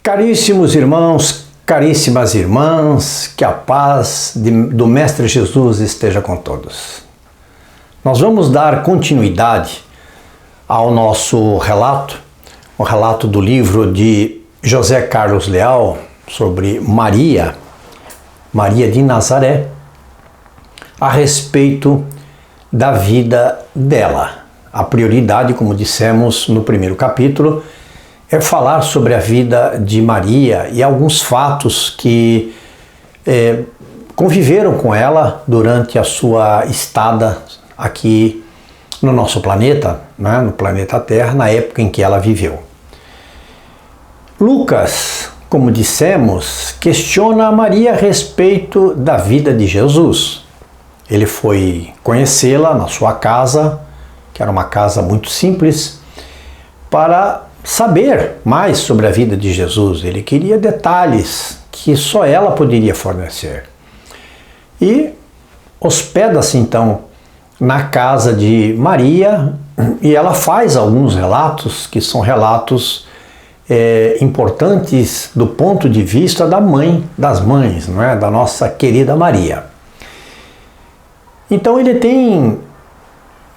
Caríssimos irmãos, caríssimas irmãs, que a paz do Mestre Jesus esteja com todos. Nós vamos dar continuidade ao nosso relato, o relato do livro de José Carlos Leal sobre Maria de Nazaré, a respeito da vida dela. A prioridade, como dissemos no primeiro capítulo, é falar sobre a vida de Maria e alguns fatos que conviveram com ela durante a sua estada aqui no nosso planeta, né, no planeta Terra, na época em que ela viveu. Lucas, como dissemos, questiona a Maria a respeito da vida de Jesus. Ele foi conhecê-la na sua casa, que era uma casa muito simples, para saber mais sobre a vida de Jesus. Ele queria detalhes que só ela poderia fornecer. E hospeda-se então na casa de Maria e ela faz alguns relatos que são relatos importantes do ponto de vista da mãe das mães, não é? Da nossa querida Maria. Então ele tem,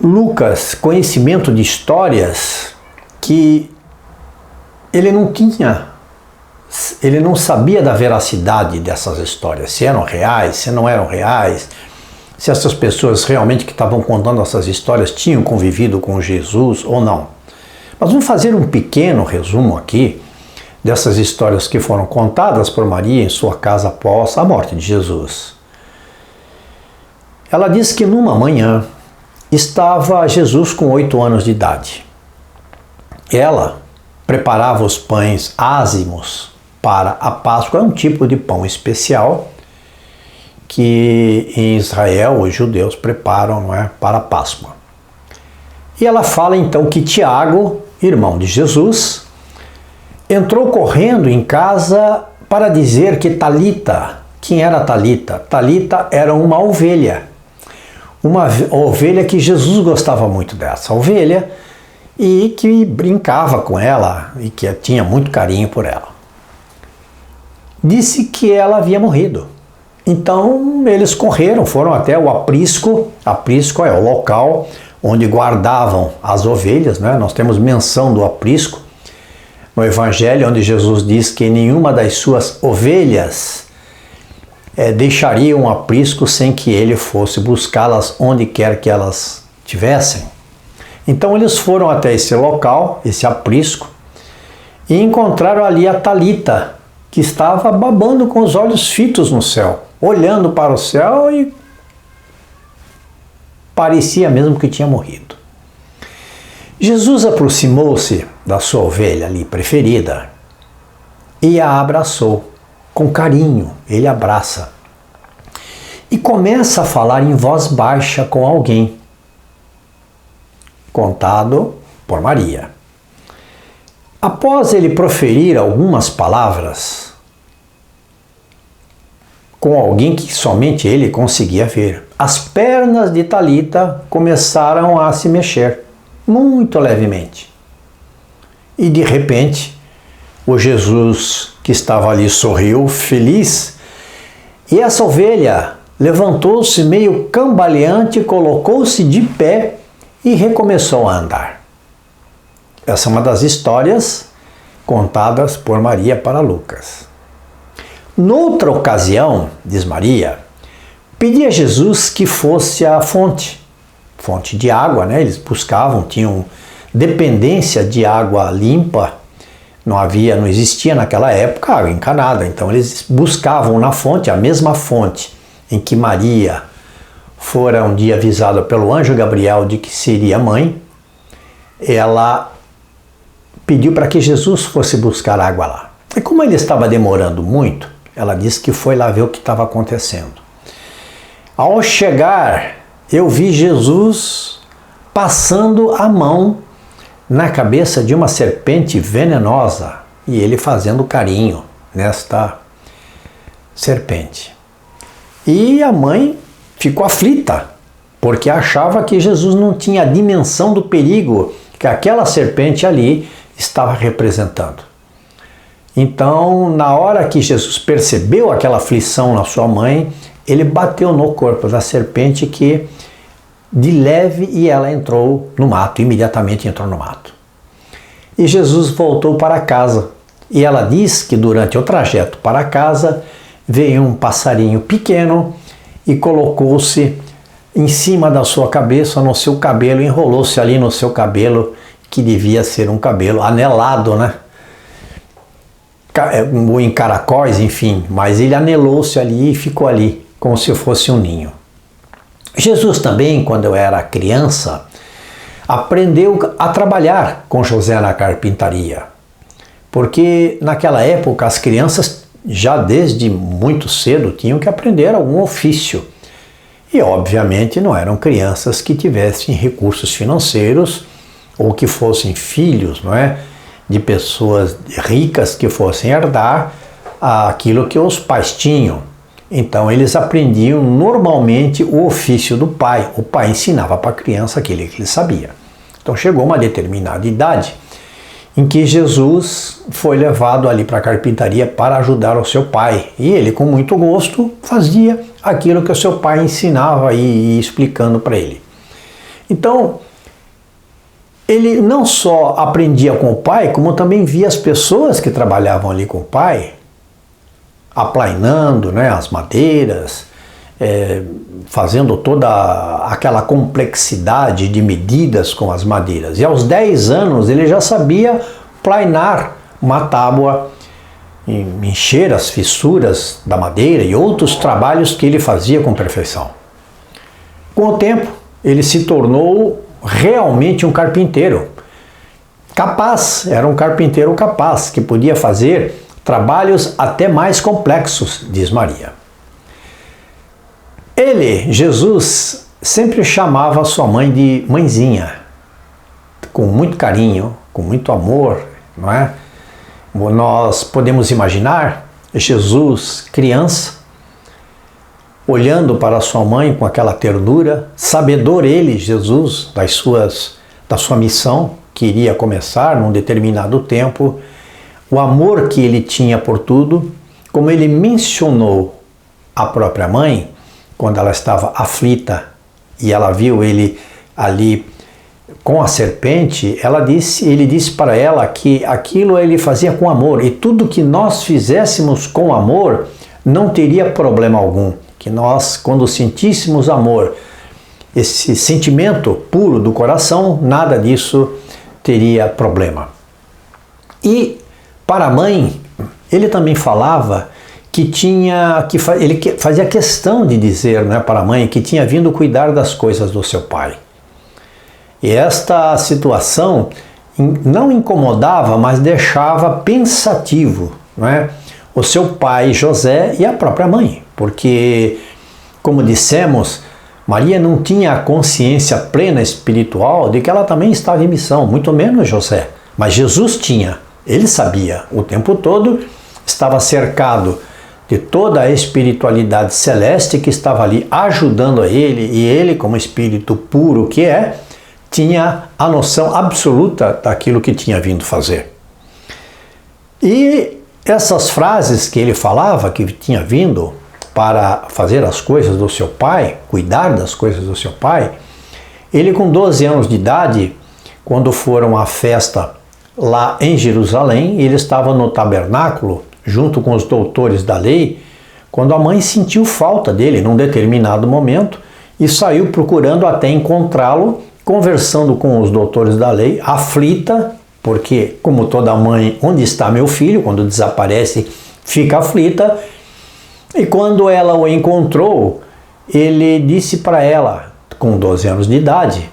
Lucas, conhecimento de histórias que ele não sabia da veracidade dessas histórias, se eram reais, se não eram reais, se essas pessoas realmente que estavam contando essas histórias tinham convivido com Jesus ou não. Mas vamos fazer um pequeno resumo aqui dessas histórias que foram contadas por Maria em sua casa após a morte de Jesus. Ela diz que numa manhã estava Jesus com 8 anos de idade. Ela preparava os pães ázimos para a Páscoa, é um tipo de pão especial que em Israel os judeus preparam, não é, para a Páscoa. E ela fala então que Tiago, irmão de Jesus, entrou correndo em casa para dizer que Talita, quem era Talita? Talita era uma ovelha que Jesus gostava muito dessa ovelha, e que brincava com ela e que tinha muito carinho por ela. Disse que ela havia morrido. Então eles correram, foram até o aprisco. Aprisco é o local onde guardavam as ovelhas, né? Nós temos menção do aprisco no Evangelho, onde Jesus diz que nenhuma das suas ovelhas deixaria um aprisco sem que ele fosse buscá-las onde quer que elas tivessem. Então eles foram até esse local, esse aprisco, e encontraram ali a Talita, que estava babando com os olhos fitos no céu, olhando para o céu, e parecia mesmo que tinha morrido. Jesus aproximou-se da sua ovelha ali preferida e a abraçou com carinho. Ele abraça e começa a falar em voz baixa com alguém, contado por Maria. Após ele proferir algumas palavras com alguém que somente ele conseguia ver, as pernas de Talita começaram a se mexer, muito levemente. E de repente, o Jesus que estava ali sorriu, feliz, e essa ovelha levantou-se meio cambaleante, colocou-se de pé e recomeçou a andar. Essa é uma das histórias contadas por Maria para Lucas. Noutra ocasião, diz Maria, pedi a Jesus que fosse à fonte de água, né? Eles buscavam, tinham dependência de água limpa, não existia naquela época água encanada, então eles buscavam na fonte, a mesma fonte em que Maria fora um dia avisada pelo anjo Gabriel de que seria mãe. Ela pediu para que Jesus fosse buscar água lá. E como ele estava demorando muito, ela disse que foi lá ver o que estava acontecendo. Ao chegar, eu vi Jesus passando a mão na cabeça de uma serpente venenosa e ele fazendo carinho nesta serpente. E a mãe ficou aflita, porque achava que Jesus não tinha a dimensão do perigo que aquela serpente ali estava representando. Então, na hora que Jesus percebeu aquela aflição na sua mãe, ele bateu no corpo da serpente que de leve e ela entrou no mato, imediatamente entrou no mato. E Jesus voltou para casa. E ela diz que durante o trajeto para casa veio um passarinho pequeno e colocou-se em cima da sua cabeça, no seu cabelo, enrolou-se ali no seu cabelo, que devia ser um cabelo anelado, né? Ou em caracóis, enfim, mas ele anelou-se ali e ficou ali, como se fosse um ninho. Jesus também, quando eu era criança, aprendeu a trabalhar com José na carpintaria, porque naquela época as crianças já desde muito cedo tinham que aprender algum ofício. E obviamente não eram crianças que tivessem recursos financeiros ou que fossem filhos, não é, de pessoas ricas que fossem herdar aquilo que os pais tinham. Então eles aprendiam normalmente o ofício do pai. O pai ensinava para a criança aquilo que ele sabia. Então chegou uma determinada idade em que Jesus foi levado ali para a carpintaria para ajudar o seu pai. E ele, com muito gosto, fazia aquilo que o seu pai ensinava e ia explicando para ele. Então, ele não só aprendia com o pai, como também via as pessoas que trabalhavam ali com o pai, aplainando, né, as madeiras, fazendo toda aquela complexidade de medidas com as madeiras. E aos 10 anos ele já sabia plainar uma tábua, encher as fissuras da madeira e outros trabalhos que ele fazia com perfeição. Com o tempo, ele se tornou realmente um carpinteiro capaz, era um carpinteiro capaz, que podia fazer trabalhos até mais complexos, diz Maria. Ele, Jesus, sempre chamava a sua mãe de mãezinha, com muito carinho, com muito amor, não é? Nós podemos imaginar Jesus, criança, olhando para sua mãe com aquela ternura, sabedor ele, Jesus, da sua missão, que iria começar num determinado tempo, o amor que ele tinha por tudo, como ele mencionou a própria mãe, quando ela estava aflita e ela viu ele ali com a serpente, ele disse para ela que aquilo ele fazia com amor e tudo que nós fizéssemos com amor não teria problema algum, que nós, quando sentíssemos amor, esse sentimento puro do coração, nada disso teria problema. E para a mãe, ele também falava ele fazia questão de dizer, né, para a mãe que tinha vindo cuidar das coisas do seu pai. E esta situação não incomodava, mas deixava pensativo, né, o seu pai José e a própria mãe, porque, como dissemos, Maria não tinha a consciência plena espiritual de que ela também estava em missão, muito menos José. Mas Jesus tinha, ele sabia o tempo todo, estava cercado de toda a espiritualidade celeste que estava ali ajudando a ele, e ele, como espírito puro que é, tinha a noção absoluta daquilo que tinha vindo fazer. E essas frases que ele falava, que tinha vindo para fazer as coisas do seu pai, cuidar das coisas do seu pai, ele com 12 anos de idade, quando foram à festa lá em Jerusalém, ele estava no tabernáculo, junto com os doutores da lei, quando a mãe sentiu falta dele num determinado momento e saiu procurando até encontrá-lo, conversando com os doutores da lei, aflita, porque, como toda mãe, onde está meu filho? Quando desaparece, fica aflita. E quando ela o encontrou, ele disse para ela, com 12 anos de idade,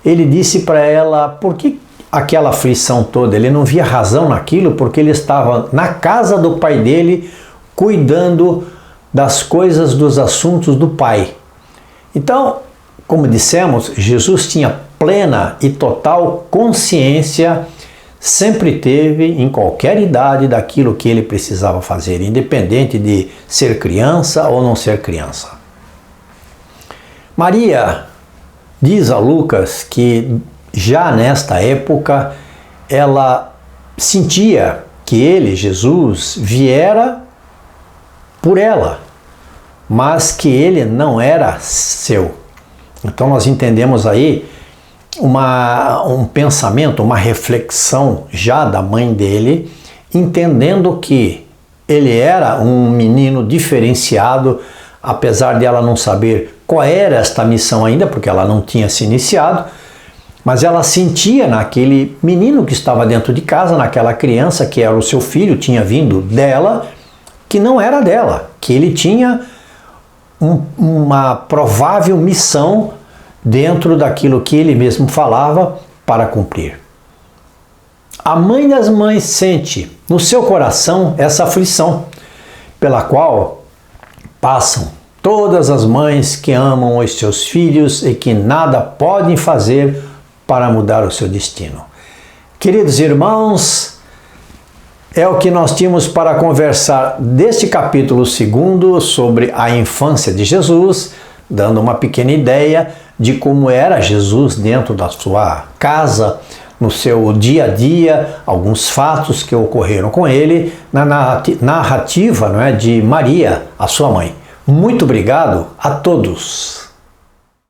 ele disse para ela por que aquela aflição toda, ele não via razão naquilo, porque ele estava na casa do pai dele, cuidando das coisas, dos assuntos do pai. Então, como dissemos, Jesus tinha plena e total consciência, sempre teve, em qualquer idade, daquilo que ele precisava fazer, independente de ser criança ou não ser criança. Maria diz a Lucas que já nesta época ela sentia que ele, Jesus, viera por ela, mas que ele não era seu. Então nós entendemos aí um pensamento, uma reflexão já da mãe dele, entendendo que ele era um menino diferenciado, apesar de ela não saber qual era esta missão ainda, porque ela não tinha se iniciado, mas ela sentia naquele menino que estava dentro de casa, naquela criança que era o seu filho, tinha vindo dela, que não era dela, que ele tinha uma provável missão dentro daquilo que ele mesmo falava para cumprir. A mãe das mães sente no seu coração essa aflição pela qual passam todas as mães que amam os seus filhos e que nada podem fazer para mudar o seu destino. Queridos irmãos, é o que nós tínhamos para conversar deste capítulo 2 sobre a infância de Jesus, dando uma pequena ideia de como era Jesus dentro da sua casa, no seu dia a dia, alguns fatos que ocorreram com ele, na narrativa, não é, de Maria, a sua mãe. Muito obrigado a todos.